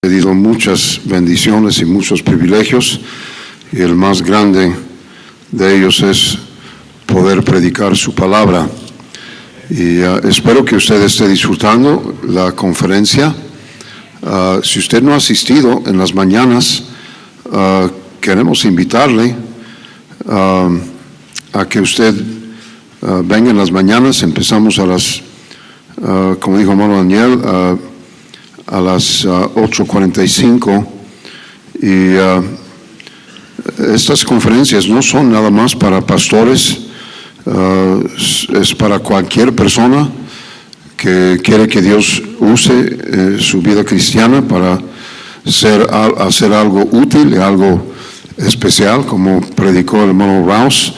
Pedido muchas bendiciones y muchos privilegios, y el más grande de ellos es poder predicar su palabra. Y espero que usted esté disfrutando la conferencia. Si usted no ha asistido en las mañanas, queremos invitarle a que usted venga en las mañanas. Empezamos a las, como dijo hermano Daniel, a las 8:45, y estas conferencias no son nada más para pastores, es para cualquier persona que quiere que Dios use su vida cristiana para hacer algo útil, algo especial, como predicó el hermano Rouse,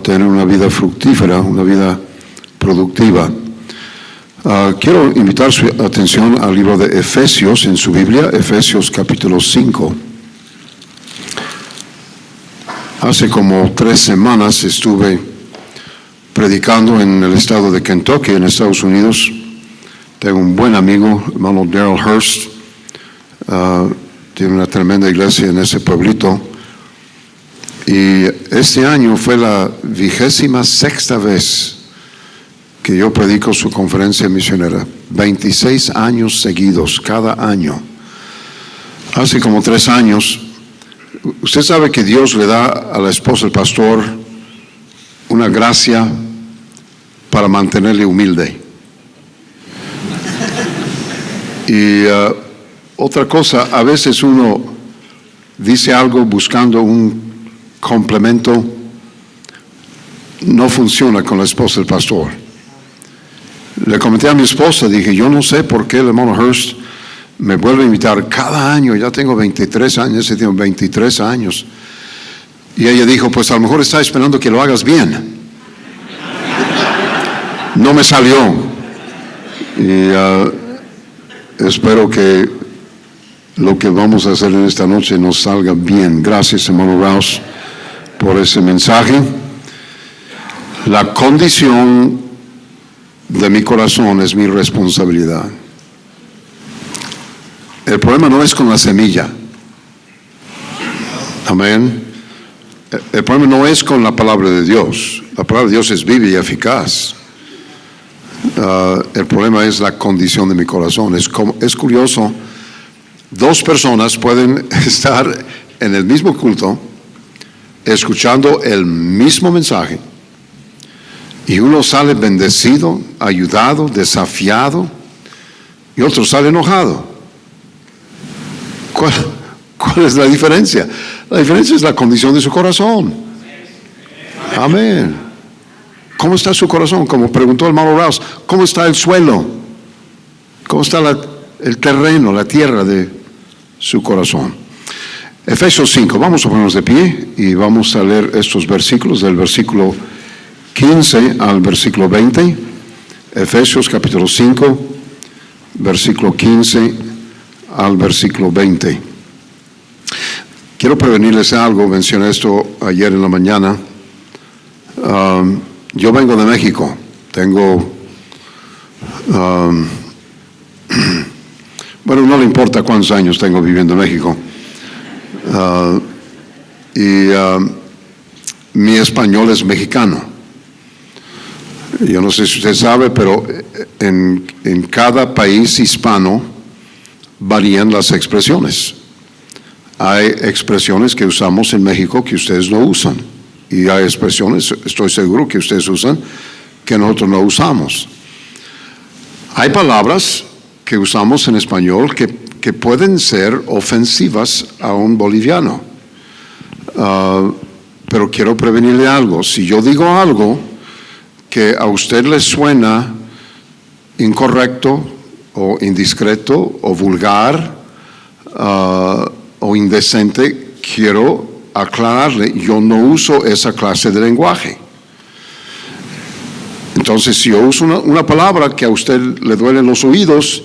tener una vida fructífera, una vida productiva. Quiero invitar su atención al libro de Efesios en su Biblia, Efesios capítulo 5. Hace como 3 semanas estuve predicando en el estado de Kentucky, en Estados Unidos. Tengo un buen amigo, hermano Darrell Hurst, tiene una tremenda iglesia en ese pueblito. Y este año fue la 26ª vez que yo predico su conferencia misionera, 26 años seguidos, cada año. Hace como 3 años, usted sabe que Dios le da a la esposa del pastor una gracia para mantenerle humilde. Y otra cosa, a veces uno dice algo buscando un complemento, no funciona con la esposa del pastor. Le comenté a mi esposa, dije, yo no sé por qué el hermano Hurst me vuelve a invitar cada año. Ya tengo 23 años, ese tiene 23 años. Y ella dijo, pues a lo mejor está esperando que lo hagas bien. No me salió. Y espero que lo que vamos a hacer en esta noche nos salga bien. Gracias, hermano Rouse, por ese mensaje. La condición de mi corazón es mi responsabilidad. El problema no es con la semilla. Amén. El problema no es con la palabra de Dios. La palabra de Dios es viva y eficaz. El problema es la condición de mi corazón. Es curioso, 2 personas pueden estar en el mismo culto, escuchando el mismo mensaje, y uno sale bendecido, ayudado, desafiado, y otro sale enojado. ¿Cuál es la diferencia? La diferencia es la condición de su corazón. Amén. ¿Cómo está su corazón? Como preguntó el hermano Rouse, ¿cómo está el suelo? ¿Cómo está el terreno, la tierra de su corazón? Efesios 5, vamos a ponernos de pie y vamos a leer estos versículos, del versículo 15 al versículo 20, Efesios capítulo 5, versículo 15 al versículo 20. Quiero prevenirles algo, mencioné esto ayer en la mañana. Yo vengo de México, tengo, bueno, no le importa cuántos años tengo viviendo en México, mi español es mexicano. Yo no sé si usted sabe, pero en cada país hispano varían las expresiones. Hay expresiones que usamos en México que ustedes no usan, y hay expresiones, estoy seguro, que ustedes usan que nosotros no usamos. Hay palabras que usamos en español que pueden ser ofensivas a un boliviano, pero quiero prevenirle algo. Si yo digo algo que a usted le suena incorrecto o indiscreto o vulgar o indecente, quiero aclararle, yo no uso esa clase de lenguaje. Entonces, si yo uso una palabra que a usted le duelen los oídos,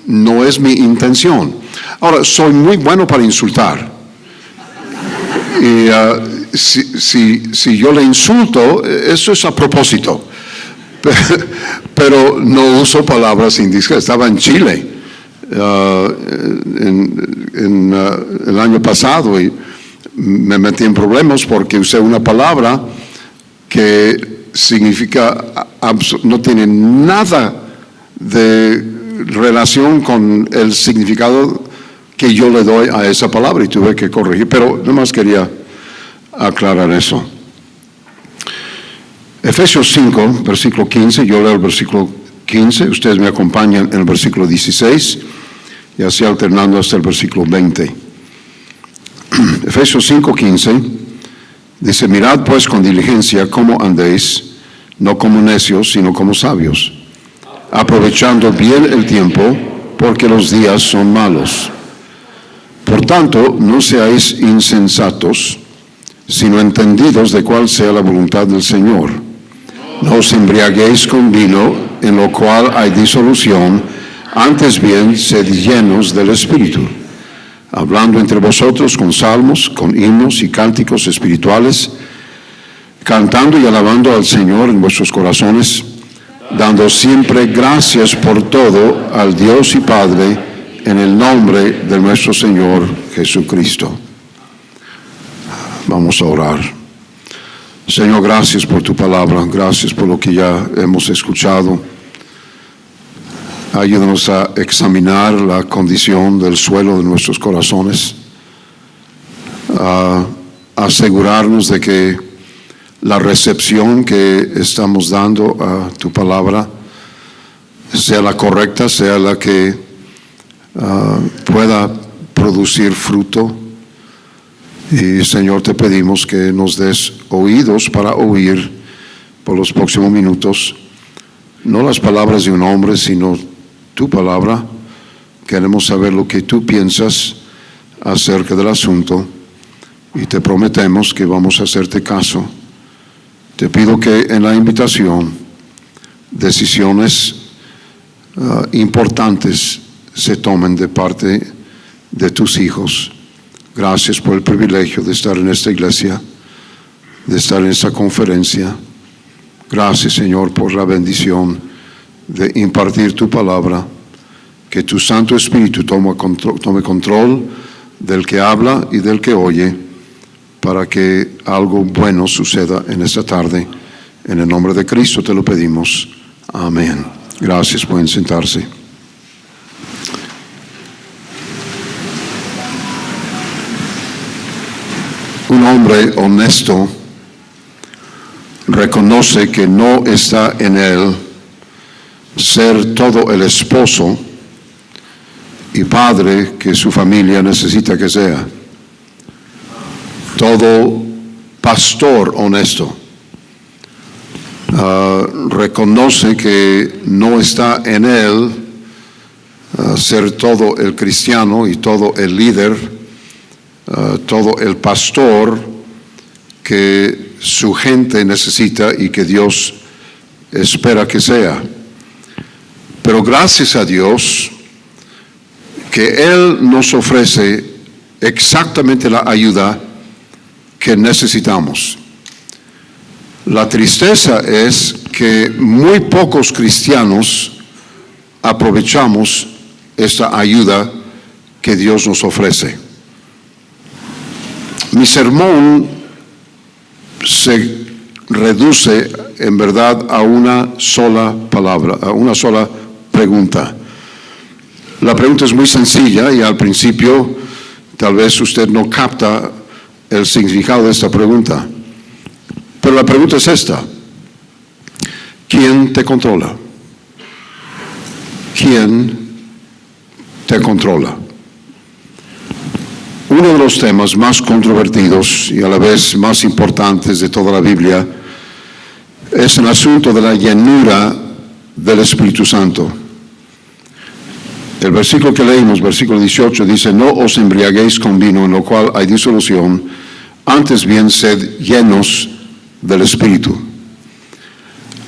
no es mi intención. Ahora, soy muy bueno para insultar. Y si yo le insulto, eso es a propósito. Pero no uso palabras indiscretas. Estaba en Chile el año pasado y me metí en problemas porque usé una palabra que significa, no tiene nada de relación con el significado que yo le doy a esa palabra y tuve que corregir, pero nomás quería aclarar eso. Efesios 5, versículo 15, yo leo el versículo 15, ustedes me acompañan en el versículo 16 y así alternando hasta el versículo 20. Efesios 5, 15 dice: mirad pues con diligencia cómo andéis, no como necios, sino como sabios, aprovechando bien el tiempo, porque los días son malos. Por tanto, no seáis insensatos, sino entendidos de cuál sea la voluntad del Señor. No os embriaguéis con vino, en lo cual hay disolución, antes bien sed llenos del Espíritu, hablando entre vosotros con salmos, con himnos y cánticos espirituales, cantando y alabando al Señor en vuestros corazones, dando siempre gracias por todo al Dios y Padre, en el nombre de nuestro Señor Jesucristo. Vamos a orar. Señor, gracias por tu palabra, gracias por lo que ya hemos escuchado. Ayúdanos a examinar la condición del suelo de nuestros corazones, a asegurarnos de que la recepción que estamos dando a tu palabra sea la correcta, sea la que pueda producir fruto. Y Señor, te pedimos que nos des oídos para oír por los próximos minutos, no las palabras de un hombre, sino tu palabra. Queremos saber lo que tú piensas acerca del asunto y te prometemos que vamos a hacerte caso. Te pido que en la invitación decisiones importantes se tomen de parte de tus hijos. Gracias por el privilegio de estar en esta iglesia, de estar en esta conferencia. Gracias, Señor, por la bendición de impartir tu palabra. Que tu Santo Espíritu tome control del que habla y del que oye, para que algo bueno suceda en esta tarde. En el nombre de Cristo te lo pedimos. Amén. Gracias, pueden sentarse. Un hombre honesto reconoce que no está en él ser todo el esposo y padre que su familia necesita que sea. Todo pastor honesto reconoce que no está en él ser todo el cristiano y todo el líder, todo el pastor que su gente necesita y que Dios espera que sea. Pero gracias a Dios que Él nos ofrece exactamente la ayuda que necesitamos. La tristeza es que muy pocos cristianos aprovechamos esta ayuda que Dios nos ofrece. Mi sermón se reduce en verdad a una sola palabra, a una sola pregunta. La pregunta es muy sencilla y al principio tal vez usted no capta el significado de esta pregunta. Pero la pregunta es esta: ¿quién te controla? ¿Quién te controla? Uno de los temas más controvertidos y a la vez más importantes de toda la Biblia es el asunto de la llenura del Espíritu Santo. El versículo que leímos, versículo 18, dice: no os embriaguéis con vino, en lo cual hay disolución, antes bien sed llenos del Espíritu.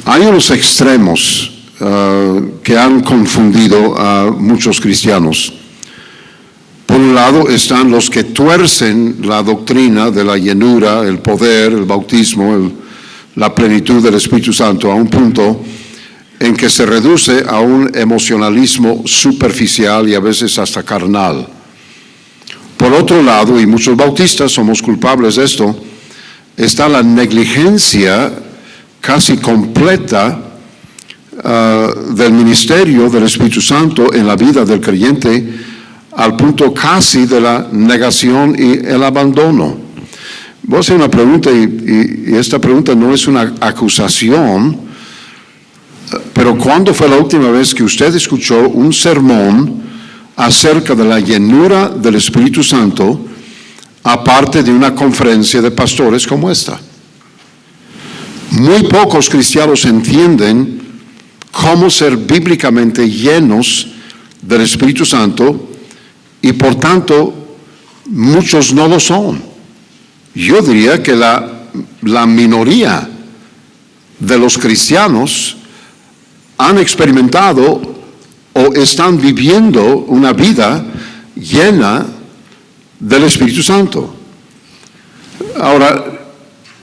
Hay unos extremos que han confundido a muchos cristianos. Por un lado están los que tuercen la doctrina de la llenura, el poder, el bautismo, la plenitud del Espíritu Santo a un punto en que se reduce a un emocionalismo superficial y a veces hasta carnal. Por otro lado, y muchos bautistas somos culpables de esto, está la negligencia casi completa del ministerio del Espíritu Santo en la vida del creyente, al punto casi de la negación y el abandono. Voy a hacer una pregunta y esta pregunta no es una acusación, pero ¿cuándo fue la última vez que usted escuchó un sermón acerca de la llenura del Espíritu Santo aparte de una conferencia de pastores como esta? Muy pocos cristianos entienden cómo ser bíblicamente llenos del Espíritu Santo y por tanto muchos no lo son. Yo diría que la minoría de los cristianos han experimentado o están viviendo una vida llena del Espíritu Santo. Ahora,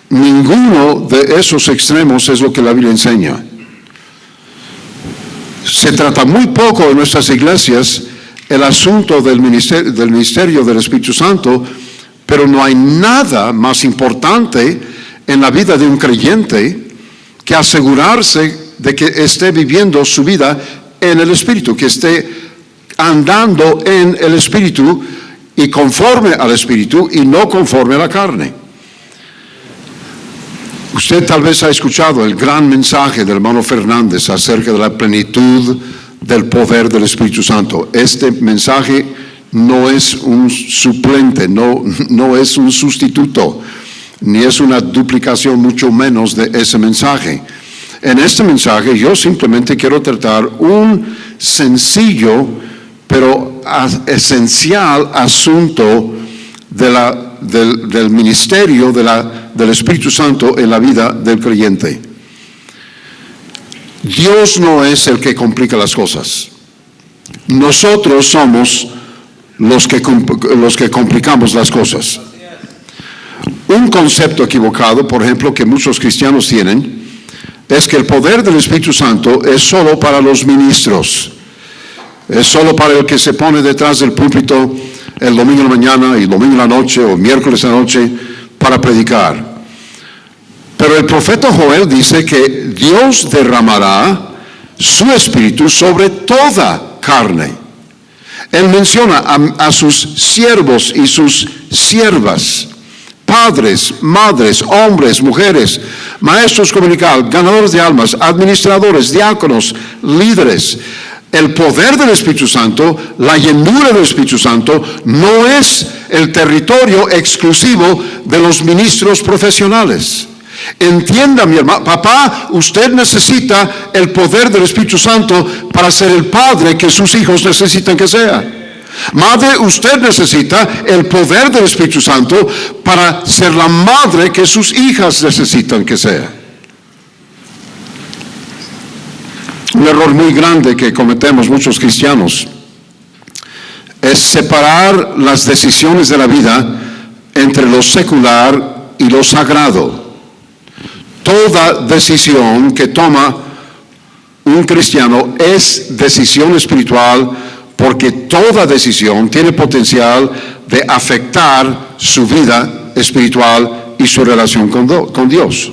ninguno de esos extremos es lo que la Biblia enseña. Se trata muy poco en nuestras iglesias el asunto del ministerio del Espíritu Santo, pero no hay nada más importante en la vida de un creyente que asegurarse de que esté viviendo su vida en el Espíritu, que esté andando en el Espíritu y conforme al Espíritu y no conforme a la carne. Usted tal vez ha escuchado el gran mensaje del hermano Fernández acerca de la plenitud del poder del Espíritu Santo. Este mensaje no es un suplente, no es un sustituto, ni es una duplicación, mucho menos de ese mensaje. En este mensaje yo simplemente quiero tratar un sencillo pero esencial asunto del ministerio del Espíritu Santo en la vida del creyente. Dios no es el que complica las cosas. Nosotros somos los que complicamos las cosas. Un concepto equivocado, por ejemplo, que muchos cristianos tienen, es que el poder del Espíritu Santo es solo para los ministros. Es solo para el que se pone detrás del púlpito el domingo en la mañana y el domingo en la noche o miércoles en la noche para predicar. Pero el profeta Joel dice que Dios derramará su espíritu sobre toda carne. Él menciona a sus siervos y sus siervas, padres, madres, hombres, mujeres, maestros comunicados, ganadores de almas, administradores, diáconos, líderes. El poder del Espíritu Santo, la llenura del Espíritu Santo, no es el territorio exclusivo de los ministros profesionales. Entienda, mi hermano, papá, usted necesita el poder del Espíritu Santo para ser el padre que sus hijos necesitan que sea. Madre, usted necesita el poder del Espíritu Santo para ser la madre que sus hijas necesitan que sea. Un error muy grande que cometemos muchos cristianos es separar las decisiones de la vida entre lo secular y lo sagrado. Toda decisión que toma un cristiano es decisión espiritual, porque toda decisión tiene potencial de afectar su vida espiritual y su relación con Dios.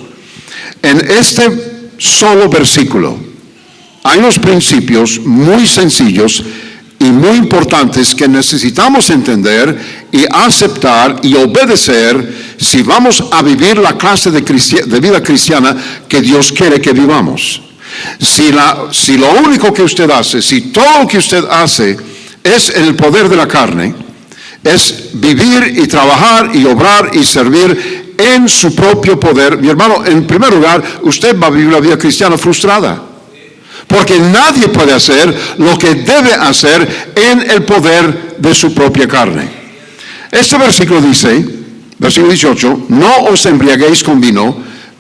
En este solo versículo hay unos principios muy sencillos y muy importantes que necesitamos entender y aceptar y obedecer si vamos a vivir la clase de vida cristiana que Dios quiere que vivamos. Si lo único que usted hace, si todo lo que usted hace es en el poder de la carne, es vivir y trabajar y obrar y servir en su propio poder, mi hermano, en primer lugar, usted va a vivir una vida cristiana frustrada. Porque nadie puede hacer lo que debe hacer en el poder de su propia carne. Este versículo dice, versículo 18, no os embriaguéis con vino,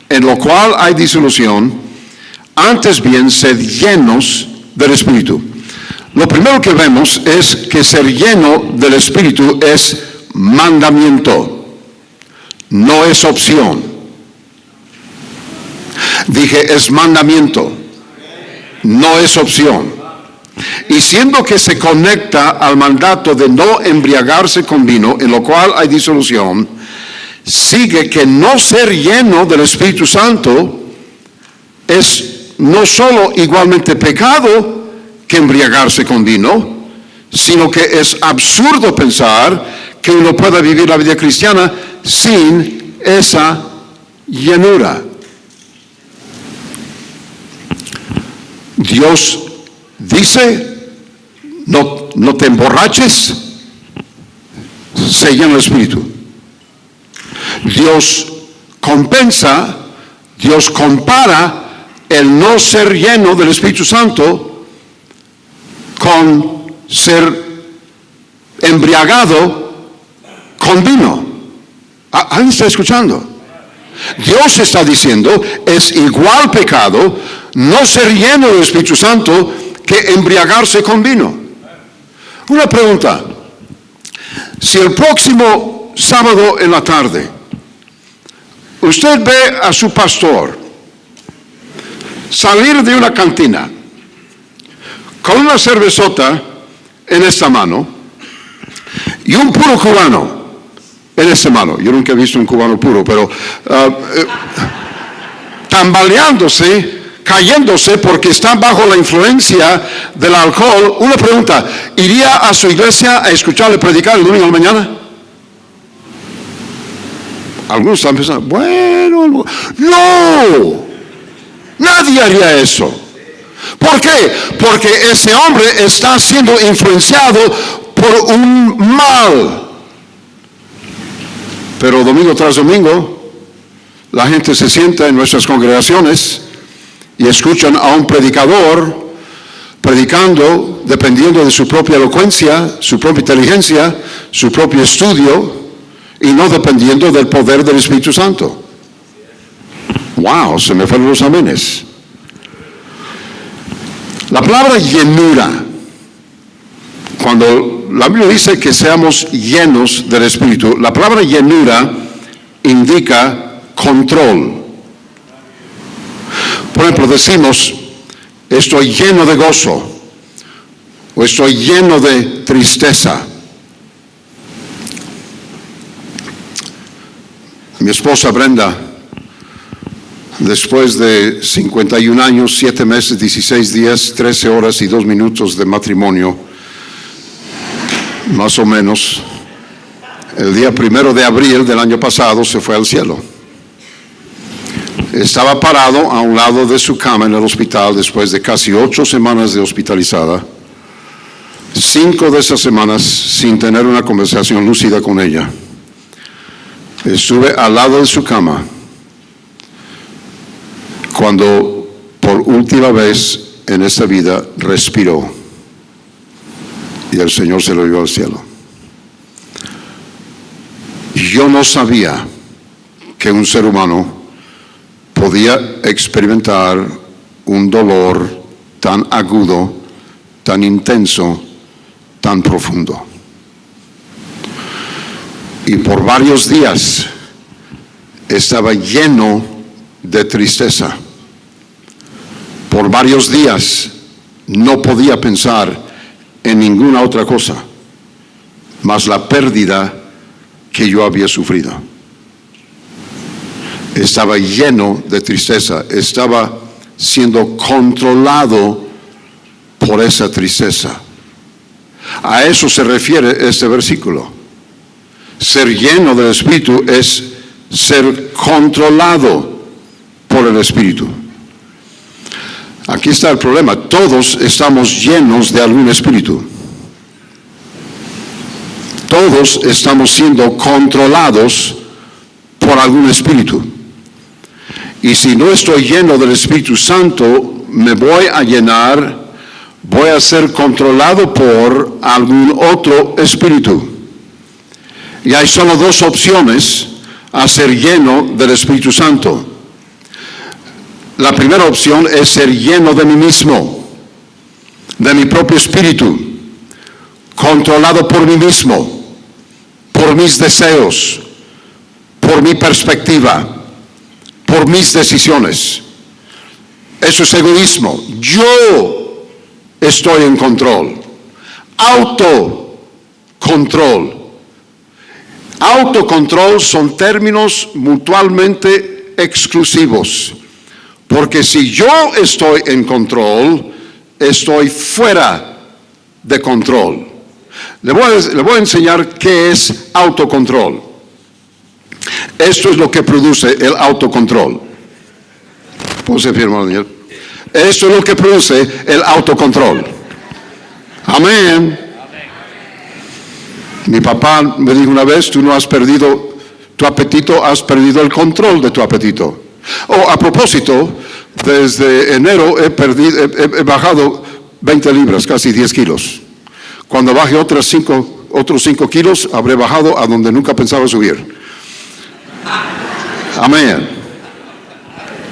en lo cual hay disolución, antes bien sed llenos del Espíritu. Lo primero que vemos es que ser lleno del Espíritu es mandamiento, no es opción. Dije, es mandamiento. no es opción. Y siendo que se conecta al mandato de no embriagarse con vino, en lo cual hay disolución, sigue que no ser lleno del Espíritu Santo es no solo igualmente pecado que embriagarse con vino, sino que es absurdo pensar que uno pueda vivir la vida cristiana sin esa llenura. Dios dice, no te emborraches, se llena el Espíritu. Dios compensa, Dios compara el no ser lleno del Espíritu Santo con ser embriagado con vino. ¿Alguien está escuchando? Dios está diciendo, es igual pecado no ser lleno del Espíritu Santo que embriagarse con vino. Una pregunta: si el próximo sábado en la tarde usted ve a su pastor salir de una cantina con una cervezota en esta mano y un puro cubano en esta mano, yo nunca he visto un cubano puro, pero tambaleándose, cayéndose porque está bajo la influencia del alcohol, una pregunta: ¿iría a su iglesia a escucharle predicar el domingo a la mañana? Algunos están pensando, bueno, no, nadie haría eso. ¿Por qué? Porque ese hombre está siendo influenciado por un mal. Pero domingo tras domingo, la gente se sienta en nuestras congregaciones y escuchan a un predicador predicando dependiendo de su propia elocuencia, su propia inteligencia, su propio estudio, y no dependiendo del poder del Espíritu Santo. Wow, se me fueron los amenes. La palabra llenura, cuando la Biblia dice que seamos llenos del Espíritu, la palabra llenura indica control. Por ejemplo, decimos, estoy lleno de gozo, o estoy lleno de tristeza. Mi esposa Brenda, después de 51 años, 7 meses, 16 días, 13 horas y 2 minutos de matrimonio, más o menos, el día 1 de abril del año pasado se fue al cielo. Estaba parado a un lado de su cama en el hospital después de casi 8 semanas de hospitalizada, 5 de esas semanas sin tener una conversación lúcida con ella. Estuve al lado de su cama cuando por última vez en esta vida respiró y el Señor se lo llevó al cielo. Yo no sabía que un ser humano podía experimentar un dolor tan agudo, tan intenso, tan profundo. Y por varios días estaba lleno de tristeza. Por varios días no podía pensar en ninguna otra cosa más la pérdida que yo había sufrido. Estaba lleno de tristeza, estaba siendo controlado por esa tristeza. A eso se refiere este versículo. Ser lleno del Espíritu es ser controlado por el Espíritu. Aquí está el problema: todos estamos llenos de algún espíritu. Todos estamos siendo controlados por algún espíritu. Y si no estoy lleno del Espíritu Santo, me voy a llenar, voy a ser controlado por algún otro espíritu. Y hay solo 2 opciones a ser lleno del Espíritu Santo. La primera opción es ser lleno de mí mismo, de mi propio espíritu, controlado por mí mismo, por mis deseos, por mi perspectiva, por mis decisiones. Eso es egoísmo. Yo estoy en control. Autocontrol. Autocontrol son términos mutuamente exclusivos. Porque si yo estoy en control, estoy fuera de control. Le voy a enseñar qué es autocontrol. Esto es lo que produce el autocontrol. Puse firma, Daniel. Esto es lo que produce el autocontrol. Amén. Mi papá me dijo una vez, tú no has perdido tu apetito, has perdido el control de tu apetito. A propósito, desde enero he bajado 20 libras, casi 10 kilos. Cuando baje otros 5 kilos, habré bajado a donde nunca pensaba subir. Amén.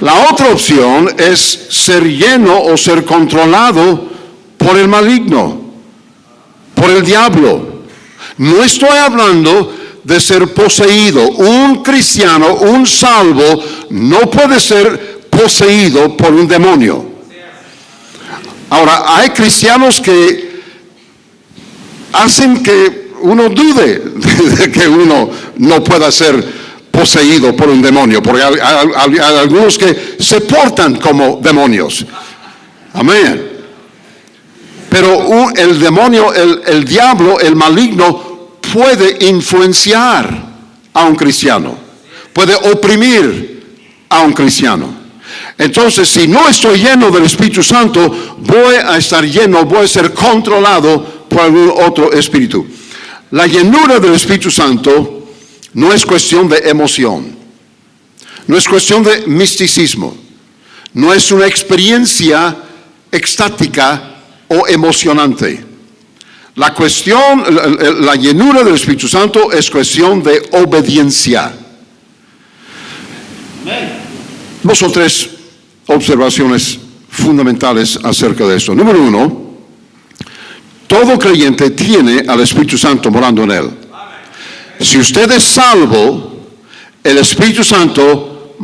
La otra opción es ser lleno o ser controlado por el maligno, por el diablo. No estoy hablando de ser poseído. Un cristiano, un salvo, no puede ser poseído por un demonio. Ahora, hay cristianos que hacen que uno dude de que uno no pueda ser poseído por un demonio, porque hay algunos que se portan como demonios. Amén. Pero el demonio, el diablo, el maligno puede influenciar a un cristiano, puede oprimir a un cristiano. Entonces, si no estoy lleno del Espíritu Santo, voy a ser controlado por algún otro espíritu. La llenura del Espíritu Santo no es cuestión de emoción, no es cuestión de misticismo, no es una experiencia extática o emocionante. La llenura del Espíritu Santo es cuestión de obediencia. Dos o tres observaciones fundamentales acerca de esto. Número 1, todo creyente tiene al Espíritu Santo morando en él. Si usted es salvo, el Espíritu Santo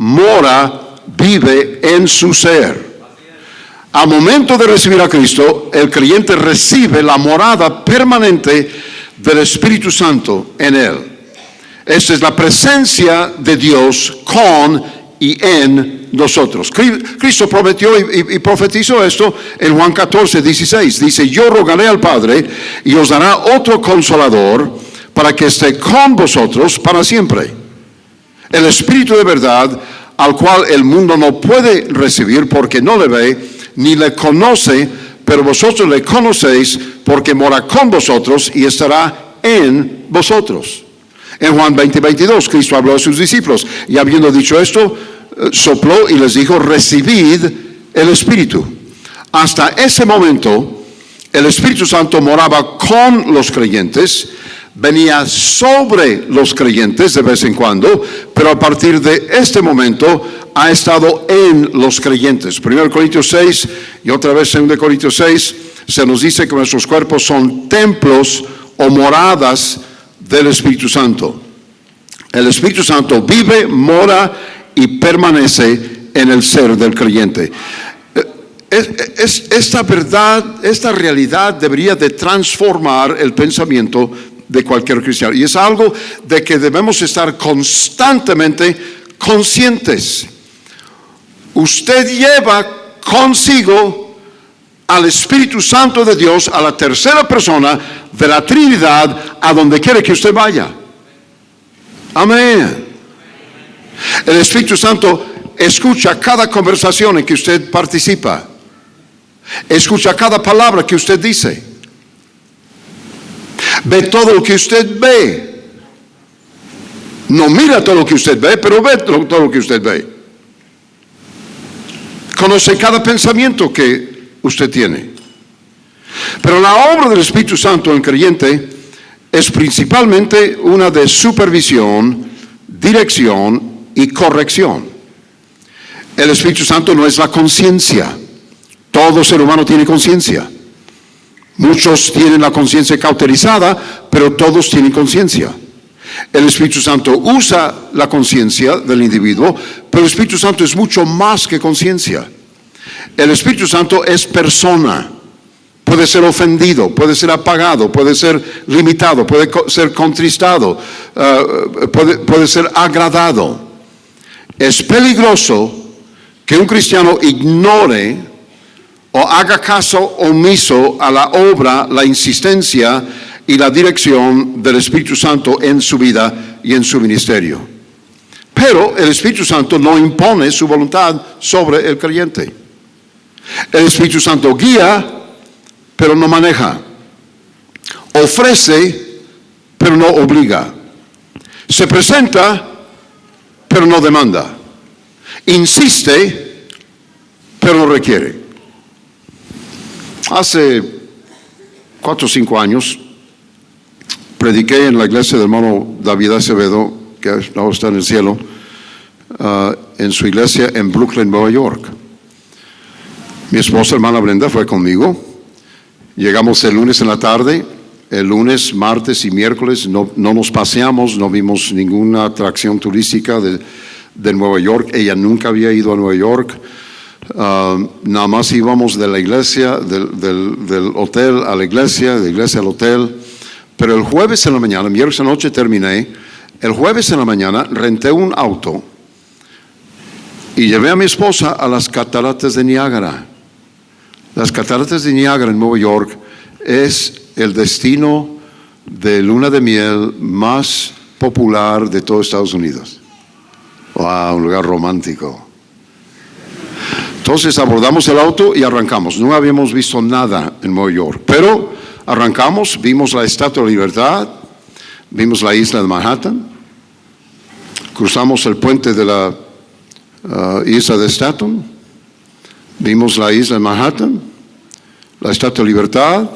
vive en su ser. Al momento de recibir a Cristo, el creyente recibe la morada permanente del Espíritu Santo en él. Esta es la presencia de Dios con y en nosotros. Cristo prometió y profetizó esto en Juan 14:16. Dice: yo rogaré al Padre y os dará otro consolador para que esté con vosotros para siempre. El Espíritu de verdad, al cual el mundo no puede recibir porque no le ve ni le conoce, pero vosotros le conocéis porque mora con vosotros y estará en vosotros. En Juan 20:22, Cristo habló a sus discípulos y habiendo dicho esto, sopló y les dijo: recibid el Espíritu. Hasta ese momento, el Espíritu Santo moraba con los creyentes, venía sobre los creyentes de vez en cuando, pero a partir de este momento ha estado en los creyentes. 1 Corintios 6 y otra vez 2 Corintios 6 se nos dice que nuestros cuerpos son templos o moradas del Espíritu Santo. El Espíritu Santo vive, mora y permanece en el ser del creyente. Esta verdad, esta realidad debería de transformar el pensamiento de cualquier cristiano. Y es algo de que debemos estar constantemente conscientes. Usted lleva consigo al Espíritu Santo de Dios, a la tercera persona de la Trinidad, a donde quiere que usted vaya. Amén. El Espíritu Santo escucha cada conversación en que usted participa. Escucha cada palabra que usted dice. Ve todo lo que usted ve. No mira todo lo que usted ve, pero ve todo lo que usted ve. Conoce cada pensamiento que usted tiene. Pero la obra del Espíritu Santo en el creyente es principalmente una de supervisión, dirección y corrección. El Espíritu Santo no es la conciencia. Todo ser humano tiene conciencia. Muchos tienen la conciencia cauterizada, pero todos tienen conciencia. El Espíritu Santo usa la conciencia del individuo, pero el Espíritu Santo es mucho más que conciencia. El Espíritu Santo es persona. Puede ser ofendido, puede ser apagado, puede ser limitado, puede ser contristado, puede ser agradado. Es peligroso que un cristiano ignore o haga caso omiso a la obra, la insistencia y la dirección del Espíritu Santo en su vida y en su ministerio. Pero el Espíritu Santo no impone su voluntad sobre el creyente. El Espíritu Santo guía, pero no maneja. Ofrece, pero no obliga. Se presenta, pero no demanda. Insiste, pero no requiere. Hace 4 o 5 años prediqué en la iglesia del hermano David Acevedo, que ahora está en el cielo, en su iglesia en Brooklyn, Nueva York. Mi esposa, hermana Brenda, fue conmigo. Llegamos el lunes en la tarde. El lunes, martes y miércoles no nos paseamos, no vimos ninguna atracción turística de Nueva York. Ella nunca había ido a Nueva York. Nada más íbamos de la iglesia, del hotel a la iglesia, de iglesia al hotel. Pero el jueves en la mañana, miércoles anoche terminé, el jueves en la mañana renté un auto y llevé a mi esposa a las cataratas de Niágara. Las cataratas de Niágara en Nueva York es el destino de luna de miel más popular de todo Estados Unidos. ¡Wow! Un lugar romántico. Entonces abordamos el auto y arrancamos. No habíamos visto nada en Nueva York, pero arrancamos, vimos la Estatua de la Libertad, vimos la isla de Manhattan, cruzamos el puente de la isla de Staten, vimos la isla de Manhattan, la Estatua de la Libertad,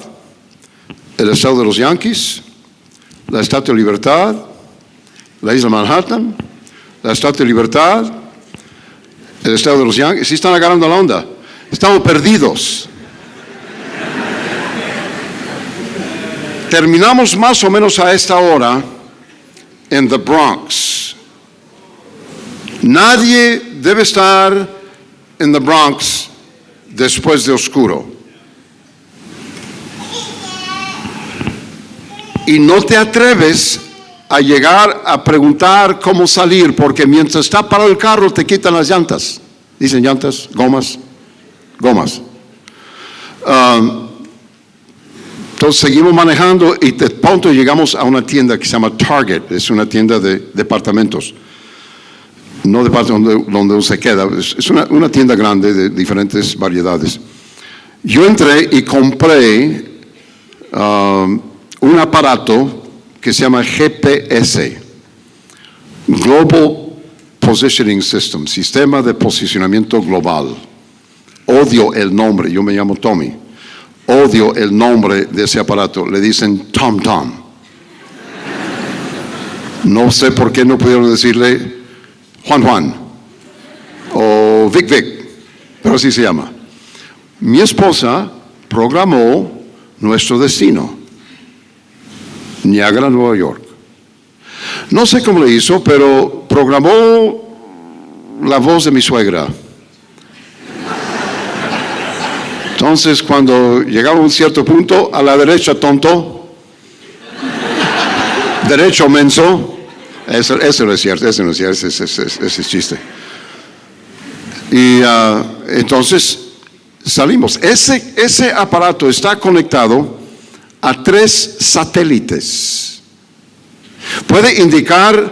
el estado de los Yankees, la Estatua de la Libertad, la isla de Manhattan, la Estatua de la Libertad, el estado de los Yankees. Sí están agarrando la onda. Estamos perdidos. Terminamos más o menos a esta hora en the Bronx. Nadie debe estar en the Bronx después de oscuro. Y no te atreves a llegar a preguntar cómo salir, porque mientras está parado el carro te quitan las llantas. Dicen llantas, gomas. Entonces seguimos manejando y de pronto llegamos a una tienda que se llama Target. Es una tienda de departamentos. No departamentos donde uno se queda. Es una tienda grande de diferentes variedades. Yo entré y compré un aparato que se llama GPS, Global Positioning System, Sistema de Posicionamiento Global. Odio el nombre, yo me llamo Tommy. Odio el nombre de ese aparato. Le dicen Tom Tom. No sé por qué no pudieron decirle Juan Juan o Vic Vic, pero así se llama. Mi esposa programó nuestro destino, Niágara, Nueva York. No sé cómo le hizo, pero programó la voz de mi suegra. Entonces, cuando llegaba a un cierto punto, a la derecha, tonto, derecho, menso. Eso no es cierto, ese es chiste. Y entonces salimos. Ese aparato está conectado a 3 satélites. Puede indicar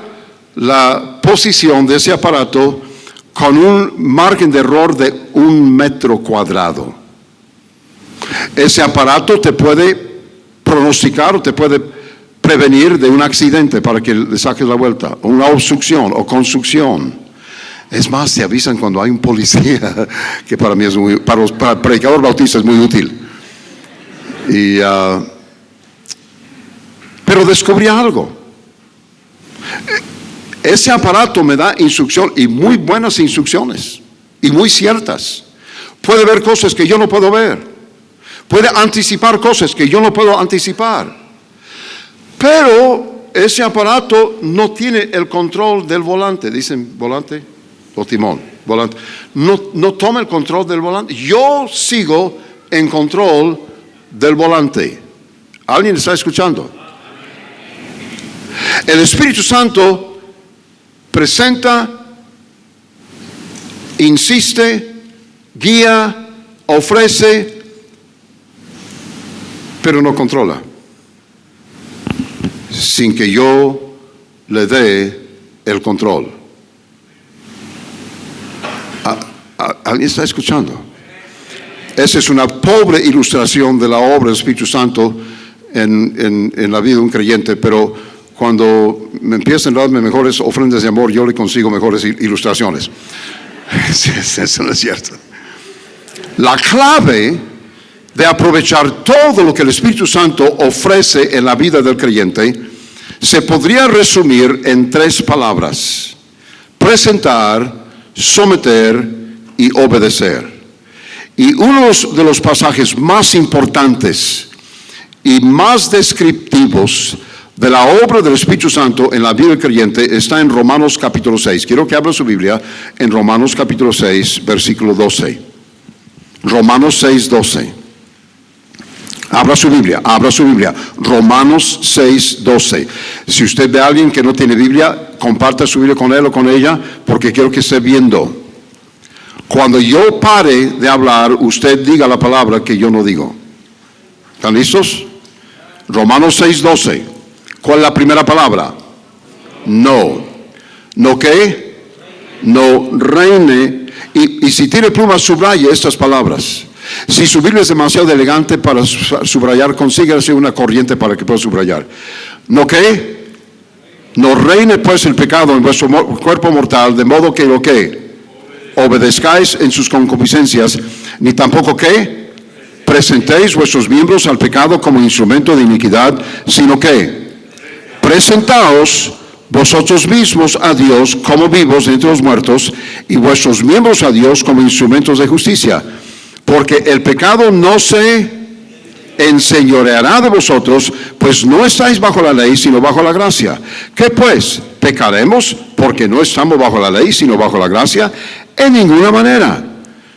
la posición de ese aparato con un margen de error de 1 metro cuadrado. Ese aparato te puede pronosticar o te puede prevenir de un accidente para que le saques la vuelta, o una obstrucción o construcción. Es más, te avisan cuando hay un policía, que para mí es para el predicador bautista es muy útil. Pero descubrí algo. Ese aparato me da instrucción, y muy buenas instrucciones, y muy ciertas. Puede ver cosas que yo no puedo ver. Puede anticipar cosas que yo no puedo anticipar. Pero ese aparato no tiene el control del volante. Dicen volante o timón. volante. No toma el control del volante. Yo sigo en control del volante. ¿Alguien está escuchando? El Espíritu Santo presenta, insiste, guía, ofrece, pero no controla, sin que yo le dé el control. ¿Alguien está escuchando? Esa es una pobre ilustración de la obra del Espíritu Santo en la vida de un creyente, pero cuando me empiezan a darme mejores ofrendas de amor, yo le consigo mejores ilustraciones. Eso no es cierto. La clave de aprovechar todo lo que el Espíritu Santo ofrece en la vida del creyente se podría resumir en 3 palabras: presentar, someter y obedecer. Y uno de los pasajes más importantes y más descriptivos de la obra del Espíritu Santo en la vida del creyente está en Romanos capítulo 6. Quiero que abra su Biblia en Romanos capítulo 6, versículo 12. Romanos 6, 12. Abra su Biblia. Romanos 6, 12. Si usted ve a alguien que no tiene Biblia, comparta su Biblia con él o con ella, porque quiero que esté viendo. Cuando yo pare de hablar, usted diga la palabra que yo no digo. ¿Están listos? Romanos 6, 12. ¿Cuál es la primera palabra? No. ¿No qué? No reine. Y si tiene pluma, subraye estas palabras. Si su Biblia es demasiado elegante para subrayar, consígase una corriente para que pueda subrayar. ¿No qué? No reine pues el pecado en vuestro cuerpo mortal, de modo que lo que obedezcáis en sus concupiscencias, ni tampoco que presentéis vuestros miembros al pecado como instrumento de iniquidad, sino que presentaos vosotros mismos a Dios como vivos de entre los muertos, y vuestros miembros a Dios como instrumentos de justicia. Porque el pecado no se enseñoreará de vosotros, pues no estáis bajo la ley, sino bajo la gracia. ¿Qué pues? ¿Pecaremos porque no estamos bajo la ley, sino bajo la gracia? En ninguna manera.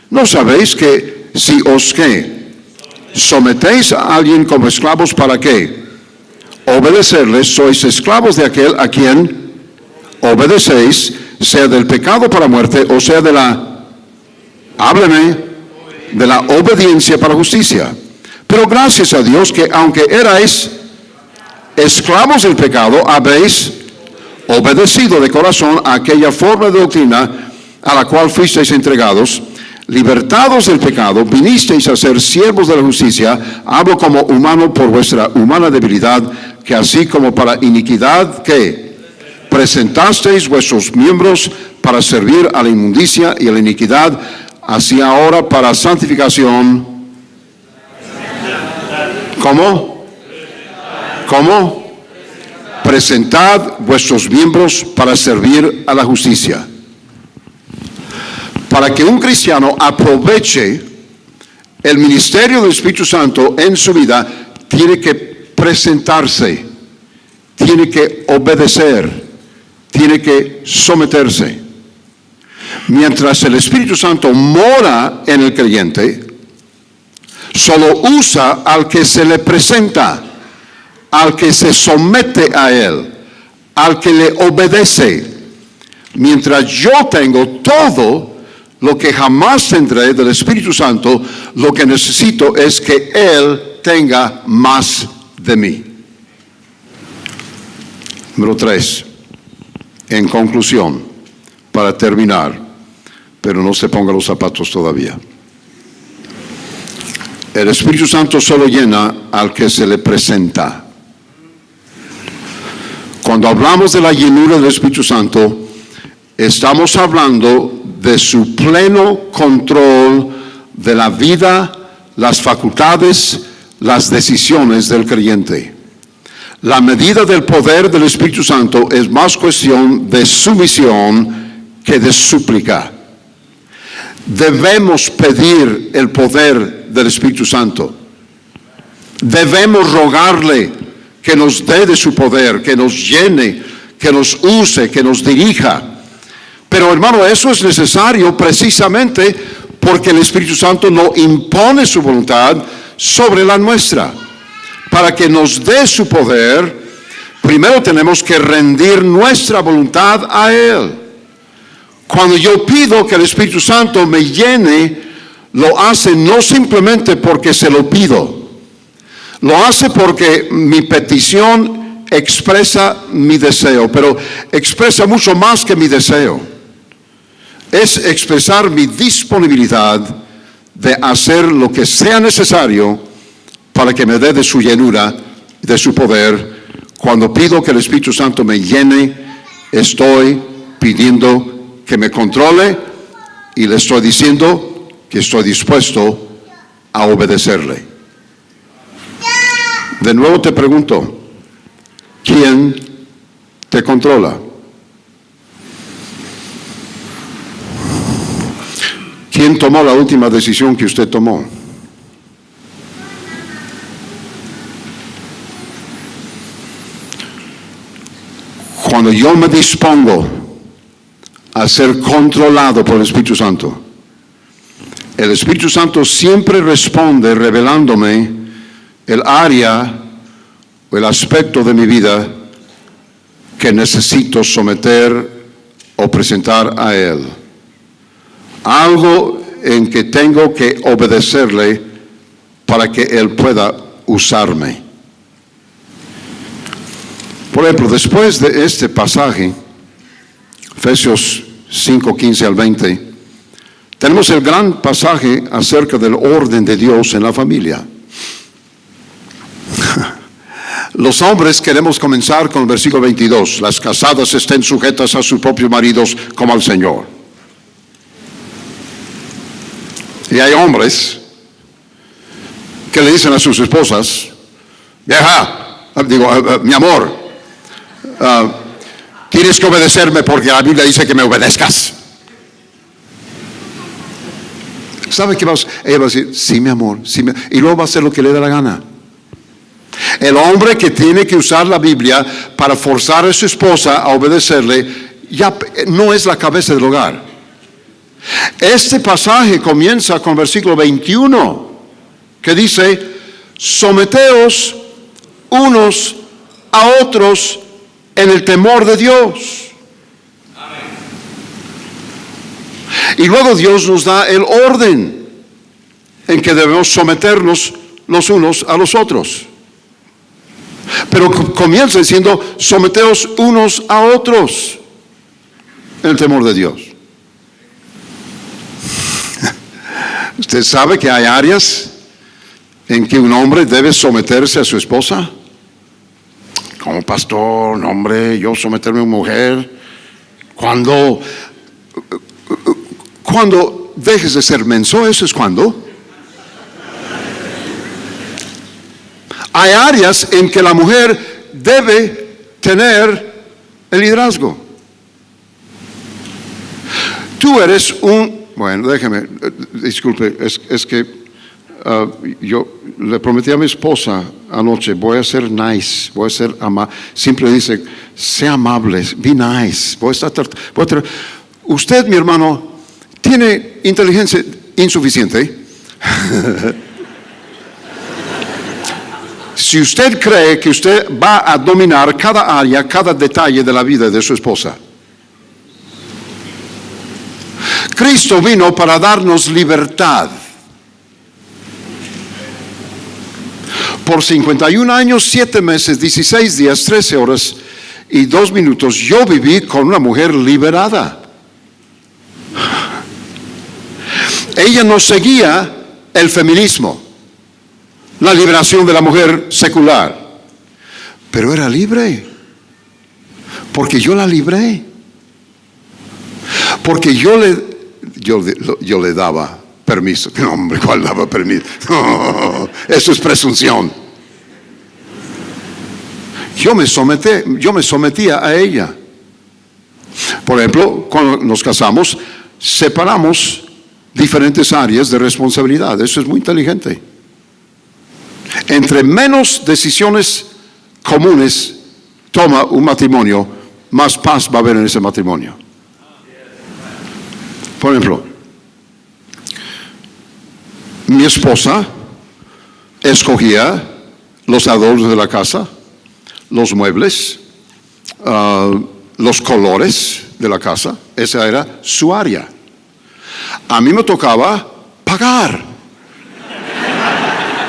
¿No sabéis que si os ¿qué? Sometéis a alguien como esclavos para qué? Obedecerles, sois esclavos de aquel a quien obedecéis, sea del pecado para muerte, o sea de la, hábleme, de la obediencia para justicia. Pero gracias a Dios que aunque erais esclavos del pecado, habéis obedecido de corazón a aquella forma de doctrina a la cual fuisteis entregados. Libertados del pecado, vinisteis a ser siervos de la justicia. Hablo como humano por vuestra humana debilidad, que así como para iniquidad que presentasteis vuestros miembros para servir a la inmundicia y a la iniquidad, así ahora para santificación. ¿Cómo? Presentad vuestros miembros para servir a la justicia. Para que un cristiano aproveche el ministerio del Espíritu Santo en su vida, tiene que presentarse, tiene que obedecer, tiene que someterse. Mientras el Espíritu Santo mora en el creyente, solo usa al que se le presenta, al que se somete a él, al que le obedece. Mientras yo tengo todo lo que jamás tendré del Espíritu Santo, lo que necesito es que Él tenga más de mí. Número 3. En conclusión, para terminar, pero no se ponga los zapatos todavía. El Espíritu Santo solo llena al que se le presenta. Cuando hablamos de la llenura del Espíritu Santo, estamos hablando de su pleno control de la vida, las facultades, las decisiones del creyente. La medida del poder del Espíritu Santo es más cuestión de sumisión que de súplica. Debemos pedir el poder del Espíritu Santo. Debemos rogarle que nos dé de su poder, que nos llene, que nos use, que nos dirija. Pero hermano, eso es necesario precisamente porque el Espíritu Santo no impone su voluntad sobre la nuestra. Para que nos dé su poder, primero tenemos que rendir nuestra voluntad a Él. Cuando yo pido que el Espíritu Santo me llene, lo hace no simplemente porque se lo pido, lo hace porque mi petición expresa mi deseo, pero expresa mucho más que mi deseo. Es expresar mi disponibilidad de hacer lo que sea necesario para que me dé de su llenura, de su poder. Cuando pido que el Espíritu Santo me llene, estoy pidiendo que me controle y le estoy diciendo que estoy dispuesto a obedecerle. De nuevo te pregunto, ¿quién te controla? ¿Quién tomó la última decisión que usted tomó? Cuando yo me dispongo a ser controlado por el Espíritu Santo, el Espíritu Santo siempre responde revelándome el área o el aspecto de mi vida que necesito someter o presentar a Él. Algo en que tengo que obedecerle para que Él pueda usarme. Por ejemplo, después de este pasaje, Efesios 5, 15 al 20, tenemos el gran pasaje acerca del orden de Dios en la familia. Los hombres queremos comenzar con el versículo 22. Las casadas estén sujetas a sus propios maridos como al Señor. Y hay hombres que le dicen a sus esposas, mi amor, tienes que obedecerme porque la Biblia dice que me obedezcas. ¿Sabe qué va a hacer? Ella va a decir, sí, mi amor, sí, y luego va a hacer lo que le dé la gana. El hombre que tiene que usar la Biblia para forzar a su esposa a obedecerle, ya no es la cabeza del hogar. Este pasaje comienza con el versículo 21, que dice, someteos unos a otros en el temor de Dios. Amén. Y luego Dios nos da el orden en que debemos someternos los unos a los otros. Pero comienza diciendo, someteos unos a otros en el temor de Dios. ¿Usted sabe que hay áreas en que un hombre debe someterse a su esposa? Como pastor, hombre, yo someterme a una mujer. Cuando dejes de ser menso, eso es cuando. Hay áreas en que la mujer debe tener el liderazgo. Tú eres bueno, déjeme, disculpe, es que yo le prometí a mi esposa anoche, voy a ser nice, voy a ser amable. Siempre dice, sea amable, be nice. Usted, mi hermano, tiene inteligencia insuficiente. Si usted cree que usted va a dominar cada área, cada detalle de la vida de su esposa. Cristo vino para darnos libertad. Por 51 años, 7 meses, 16 días, 13 horas y 2 minutos, yo viví con una mujer liberada. Ella no seguía el feminismo, la liberación de la mujer secular, pero era libre, porque yo la libré, porque yo le daba permiso. No, hombre, ¿cuál daba permiso? No, eso es presunción. Yo me sometía a ella. Por ejemplo, cuando nos casamos, separamos diferentes áreas de responsabilidad. Eso es muy inteligente. Entre menos decisiones comunes toma un matrimonio, más paz va a haber en ese matrimonio. Por ejemplo, mi esposa escogía los adornos de la casa, los muebles, los colores de la casa. Esa era su área. A mí me tocaba pagar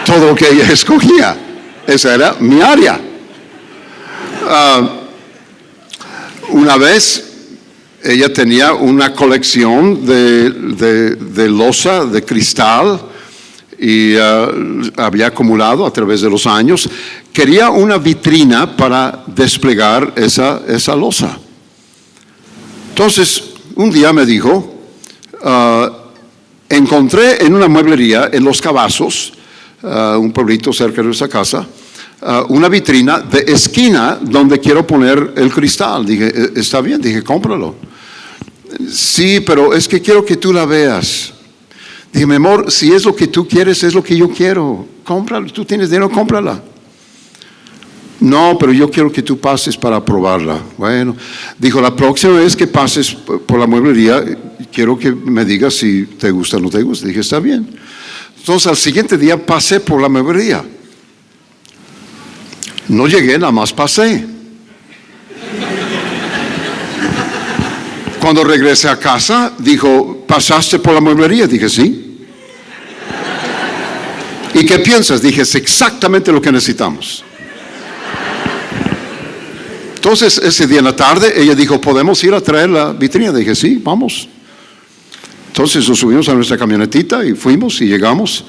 todo lo que ella escogía. Esa era mi área. Una vez ella tenía una colección de loza, de cristal, y había acumulado a través de los años. Quería una vitrina para desplegar esa loza. Entonces, un día me dijo, encontré en una mueblería en Los Cavazos, un pueblito cerca de nuestra casa, una vitrina de esquina donde quiero poner el cristal. Dije, está bien, dije, cómpralo. Sí, pero es que quiero que tú la veas. Dije, mi amor, si es lo que tú quieres, es lo que yo quiero. Cómprala, tú tienes dinero, cómprala. No, pero yo quiero que tú pases para probarla. Bueno, dijo, la próxima vez que pases por la mueblería, quiero que me digas si te gusta o no te gusta. Dije, está bien. Entonces, al siguiente día pasé por la mueblería. No llegué, nada más pasé. Cuando regresé a casa, dijo, ¿pasaste por la mueblería? Dije, sí. ¿Y qué piensas? Dije, es exactamente lo que necesitamos. Entonces, ese día en la tarde, ella dijo, ¿podemos ir a traer la vitrina? Dije, sí, vamos. Entonces nos subimos a nuestra camionetita y fuimos y llegamos.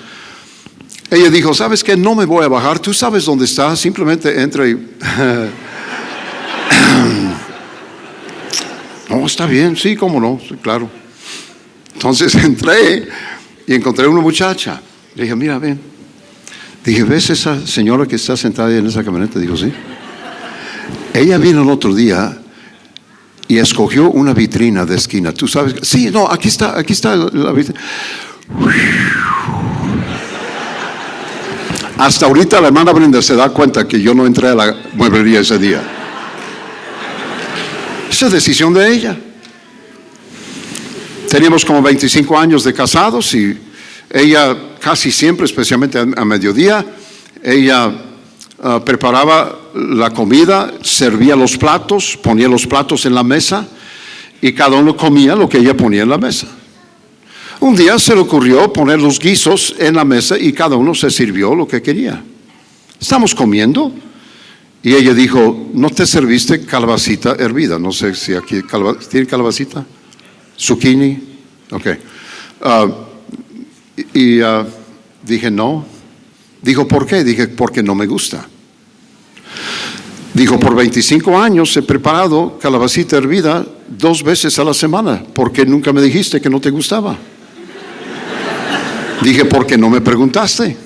Ella dijo, ¿sabes qué? No me voy a bajar, tú sabes dónde está, simplemente entra y... No, está bien, sí, cómo no, sí, claro. Entonces entré y encontré una muchacha. Le dije, mira, ven. Dije, ¿ves esa señora que está sentada ahí en esa camioneta? Dijo, sí. Ella vino el otro día y escogió una vitrina de esquina. ¿Tú sabes? Sí, no, aquí está la vitrina. Hasta ahorita la hermana Brenda se da cuenta que yo no entré a la mueblería ese día. Esa es decisión de ella. Teníamos como 25 años de casados y ella casi siempre, especialmente a mediodía, ella preparaba la comida, servía los platos, ponía los platos en la mesa y cada uno comía lo que ella ponía en la mesa. Un día se le ocurrió poner los guisos en la mesa y cada uno se sirvió lo que quería. Estamos comiendo y ella dijo, ¿no te serviste calabacita hervida? No sé si aquí tiene calabacita, zucchini. Ok. Dije, no. Dijo, ¿por qué? Dije, porque no me gusta. Dijo, por 25 años he preparado calabacita hervida 2 veces a la semana. ¿Por qué nunca me dijiste que no te gustaba? Dije, porque no me preguntaste.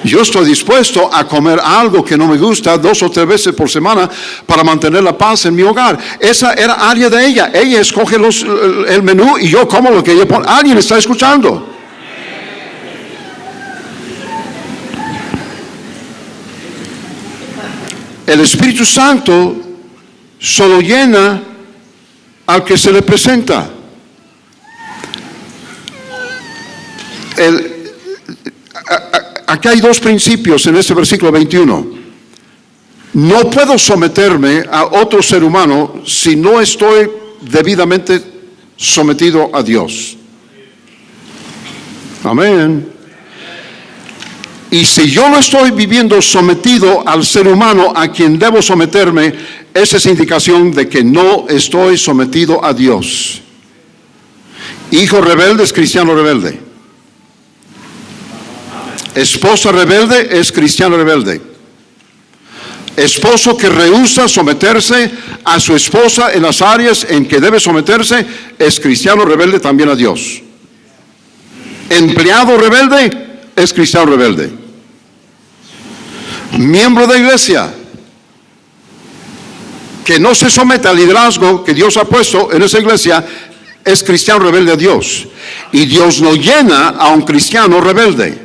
Yo estoy dispuesto a comer algo que no me gusta 2 o 3 veces por semana para mantener la paz en mi hogar. Esa era área de ella. Ella escoge el menú y yo como lo que ella pone. ¿Alguien está escuchando? El Espíritu Santo solo llena al que se le presenta. Aquí hay 2 principios en este versículo 21. No puedo someterme a otro ser humano si no estoy debidamente sometido a Dios. Amén. Y si yo no estoy viviendo sometido al ser humano a quien debo someterme, esa es indicación de que no estoy sometido a Dios. Hijo rebelde es cristiano rebelde. Esposa rebelde es cristiano rebelde. Esposo que rehúsa someterse a su esposa en las áreas en que debe someterse es cristiano rebelde también a Dios. Empleado rebelde es cristiano rebelde. Miembro de iglesia que no se somete al liderazgo que Dios ha puesto en esa iglesia es cristiano rebelde a Dios. Y Dios no llena a un cristiano rebelde.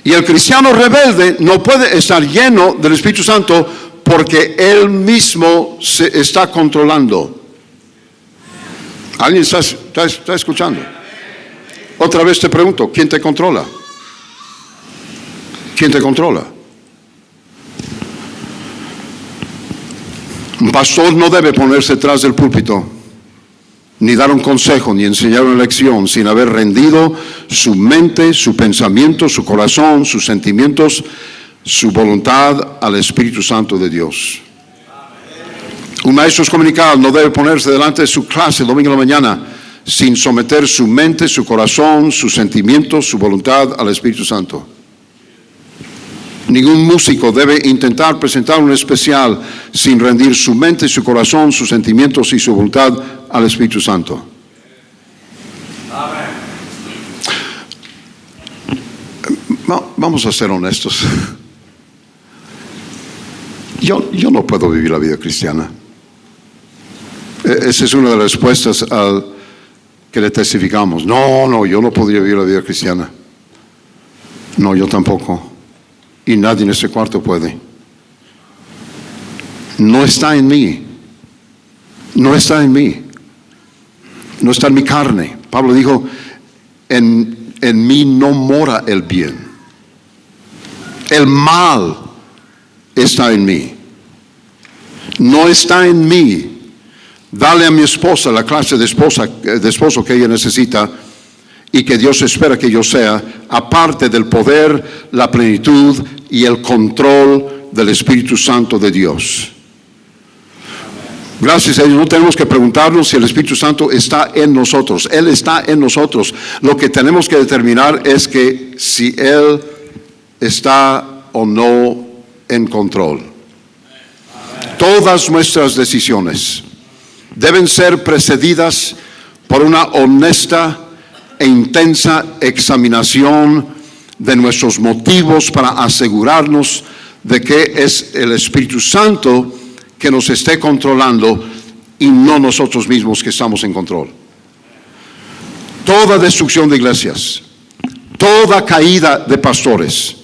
Y el cristiano rebelde no puede estar lleno del Espíritu Santo porque él mismo se está controlando. ¿Alguien está escuchando? Otra vez te pregunto, ¿quién te controla? ¿Quién te controla? Un pastor no debe ponerse detrás del púlpito, ni dar un consejo, ni enseñar una lección, sin haber rendido su mente, su pensamiento, su corazón, sus sentimientos, su voluntad al Espíritu Santo de Dios. Un maestro comunicado no debe ponerse delante de su clase el domingo en la mañana sin someter su mente, su corazón, sus sentimientos, su voluntad al Espíritu Santo. Ningún músico debe intentar presentar un especial sin rendir su mente, su corazón, sus sentimientos y su voluntad al Espíritu Santo. Vamos a ser honestos. Yo no puedo vivir la vida cristiana. Esa es una de las respuestas al que le testificamos. No, yo no podría vivir la vida cristiana. No, yo tampoco. Y nadie en este cuarto puede. No está en mí. No está en mí. No está en mi carne. Pablo dijo, en mí no mora el bien. El mal está en mí. No está en mí. Dale a mi esposa la clase de esposo que ella necesita y que Dios espera que yo sea, aparte del poder, la plenitud y el control del Espíritu Santo de Dios. Gracias a Dios no tenemos que preguntarnos si el Espíritu Santo está en nosotros. Él está en nosotros. Lo que tenemos que determinar es que si Él está o no en control. Todas nuestras decisiones deben ser precedidas por una honesta e intensa examinación de nuestros motivos para asegurarnos de que es el Espíritu Santo que nos esté controlando y no nosotros mismos que estamos en control. Toda destrucción de iglesias, toda caída de pastores,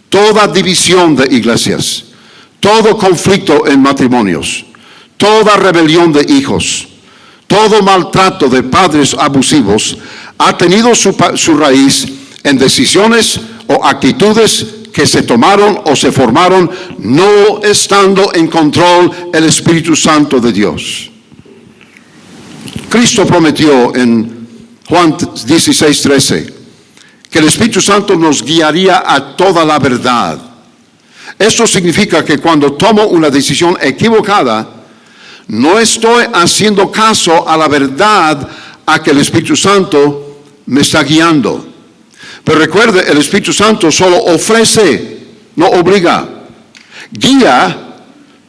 toda división de iglesias, todo conflicto en matrimonios, toda rebelión de hijos, todo maltrato de padres abusivos ha tenido su raíz en decisiones o actitudes que se tomaron o se formaron no estando en control el Espíritu Santo de Dios. Cristo prometió en Juan 16:13 que el Espíritu Santo nos guiaría a toda la verdad. Esto significa que cuando tomo una decisión equivocada, no estoy haciendo caso a la verdad a que el Espíritu Santo me está guiando. Pero recuerde, el Espíritu Santo solo ofrece, no obliga. Guía,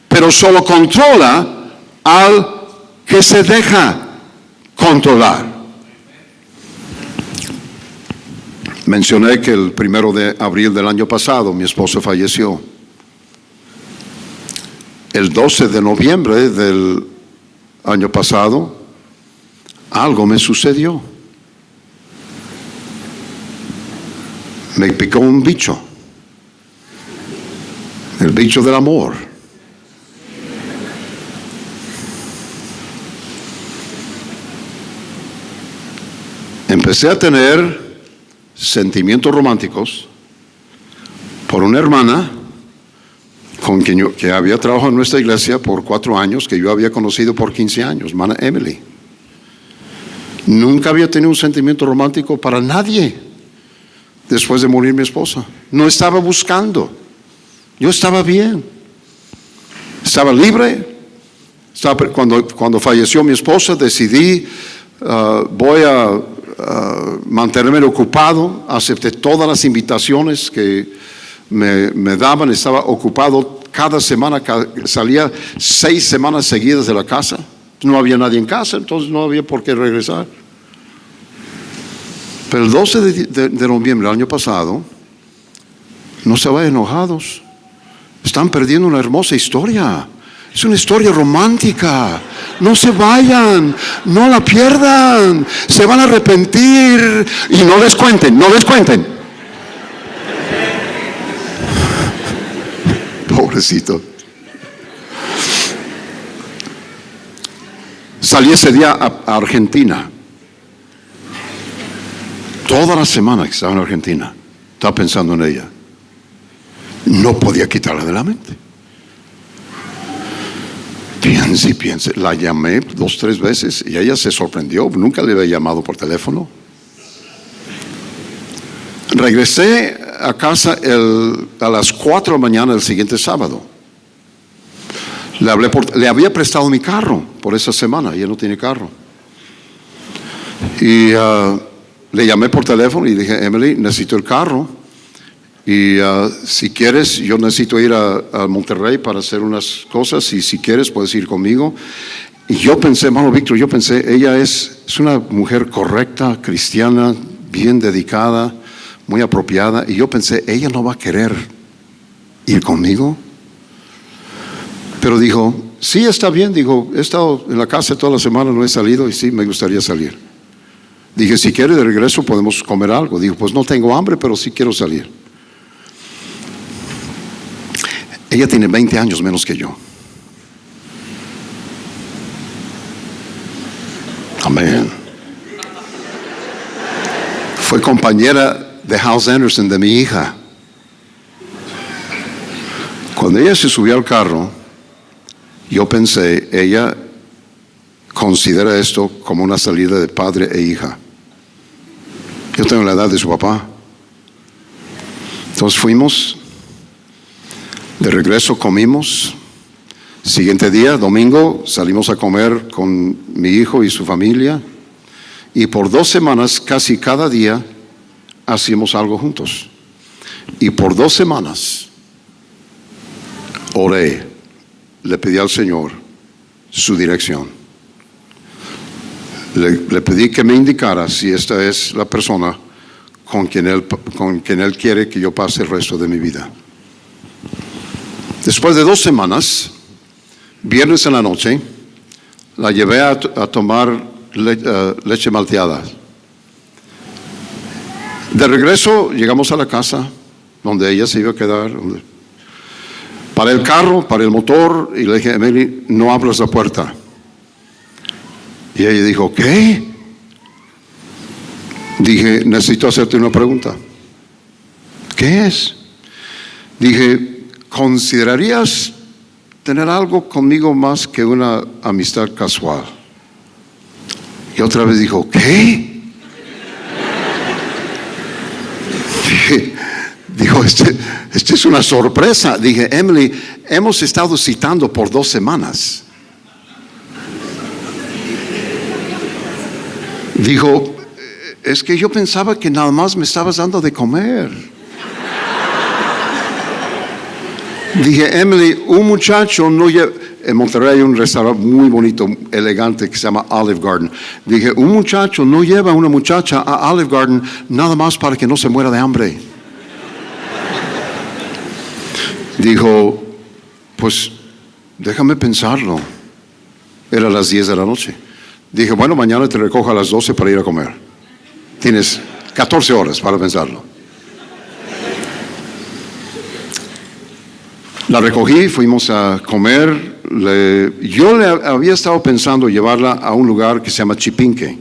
pero solo controla al que se deja controlar. Mencioné que el 1 de abril del año pasado mi esposa falleció. El 12 de noviembre del año pasado, algo me sucedió. Me picó un bicho. El bicho del amor. Empecé a tener sentimientos románticos por una hermana con quien yo, que había trabajado en nuestra iglesia por 4 años, que yo había conocido por 15 años, hermana Emily. Nunca había tenido un sentimiento romántico para nadie después de morir mi esposa. No estaba buscando. Yo estaba bien. Estaba libre. Cuando falleció mi esposa decidí, voy a mantenerme ocupado. Acepté todas las invitaciones que me daban. Estaba ocupado cada semana. Salía 6 semanas seguidas de la casa. No había nadie en casa, entonces no había por qué regresar. Pero el 12 de noviembre del año pasado, no se vayan enojados. Están perdiendo una hermosa historia. Es una historia romántica. No se vayan, no la pierdan. Se van a arrepentir. Y no les cuenten. Pobrecito. Salí ese día a Argentina. Toda la semana que estaba en Argentina, estaba pensando en ella. No podía quitarla de la mente. Piense y piense. La llamé 2, 3 veces y ella se sorprendió. Nunca le había llamado por teléfono. Regresé a casa a las 4 de la mañana del siguiente sábado. Le había prestado mi carro por esa semana. Ella no tiene carro. Y le llamé por teléfono y dije, Emily, necesito el carro. Y si quieres, yo necesito ir a Monterrey para hacer unas cosas. Y si quieres, puedes ir conmigo. Y yo pensé, hermano Víctor, ella es una mujer correcta, cristiana, bien dedicada, muy apropiada. Y yo pensé, ella no va a querer ir conmigo. Pero dijo, sí, está bien. Dijo, he estado en la casa toda la semana, no he salido y sí, me gustaría salir. Dije, si quiere de regreso podemos comer algo. Dijo, pues no tengo hambre, pero sí quiero salir. Ella tiene 20 años menos que yo. Amén. Fue compañera de House Anderson, de mi hija. Cuando ella se subió al carro, yo pensé, ella considera esto como una salida de padre e hija. Yo tengo la edad de su papá. Entonces fuimos, de regreso comimos. Siguiente día, domingo, salimos a comer con mi hijo y su familia. Y por 2 semanas, casi cada día, hacíamos algo juntos. Y por 2 semanas, oré, le pedí al Señor su dirección. Le pedí que me indicara si esta es la persona con quien él quiere que yo pase el resto de mi vida. Después de 2 semanas, viernes en la noche, la llevé a tomar leche malteada. De regreso llegamos a la casa donde ella se iba a quedar. Paré el carro, paré el motor y le dije, Emily, no abras la puerta. Y ella dijo, ¿qué? Dije, necesito hacerte una pregunta. ¿Qué es? Dije, ¿considerarías tener algo conmigo más que una amistad casual? Y otra vez dijo, ¿qué? Dijo, este es una sorpresa. Dije, Emily, hemos estado citando por 2 semanas. Dijo, es que yo pensaba que nada más me estabas dando de comer. Dije, Emily, un muchacho no lleva... En Monterrey hay un restaurante muy bonito, elegante, que se llama Olive Garden. Dije, un muchacho no lleva a una muchacha a Olive Garden nada más para que no se muera de hambre. Dijo, pues déjame pensarlo. Era las 10 de la noche. Dije, bueno, mañana te recojo a las 12 para ir a comer. Tienes 14 horas para pensarlo. La recogí, fuimos a comer. Yo le había estado pensando llevarla a un lugar que se llama Chipinque.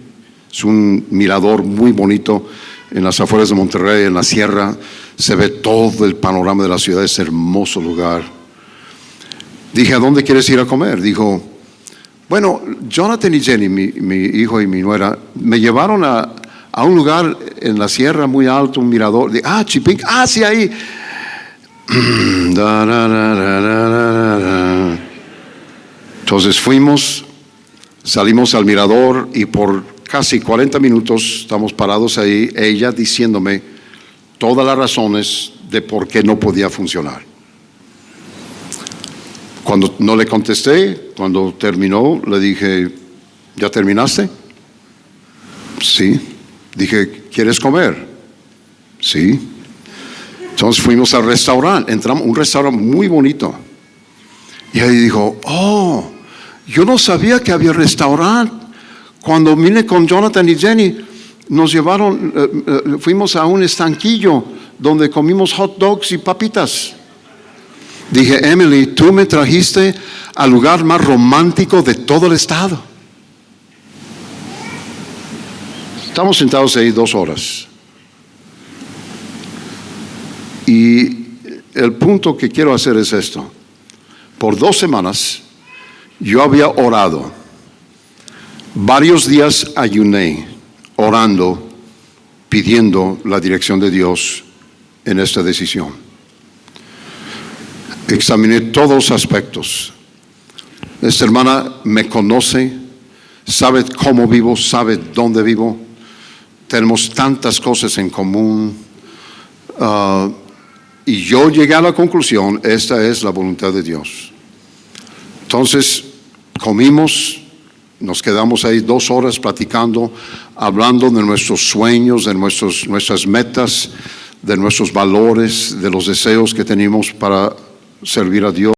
Es un mirador muy bonito en las afueras de Monterrey, en la sierra. Se ve todo el panorama de la ciudad, es hermoso lugar. Dije, ¿a dónde quieres ir a comer? Dijo, bueno, Jonathan y Jenny, mi hijo y mi nuera, me llevaron a un lugar en la sierra muy alto, un mirador. Dije, Chipinque, sí, ahí. Entonces salimos al mirador y por casi 40 minutos estamos parados ahí, ella diciéndome todas las razones de por qué no podía funcionar. Cuando no le contesté, cuando terminó, le dije, ¿ya terminaste? Sí. Dije, ¿quieres comer? Sí. Entonces fuimos al restaurante, entramos a un restaurante muy bonito. Y ahí dijo, yo no sabía que había restaurante. Cuando vine con Jonathan y Jenny, nos llevaron, fuimos a un estanquillo donde comimos hot dogs y papitas. Dije, Emily, tú me trajiste al lugar más romántico de todo el estado. Estamos sentados ahí 2 horas. Y el punto que quiero hacer es esto. Por 2 semanas yo había orado. Varios días ayuné, orando, pidiendo la dirección de Dios en esta decisión. Examiné todos los aspectos. Esta hermana me conoce, sabe cómo vivo, sabe dónde vivo. Tenemos tantas cosas en común. Y yo llegué a la conclusión, esta es la voluntad de Dios. Entonces, comimos, nos quedamos ahí 2 horas platicando, hablando de nuestros sueños, de nuestras metas, de nuestros valores, de los deseos que tenemos para servir a Dios.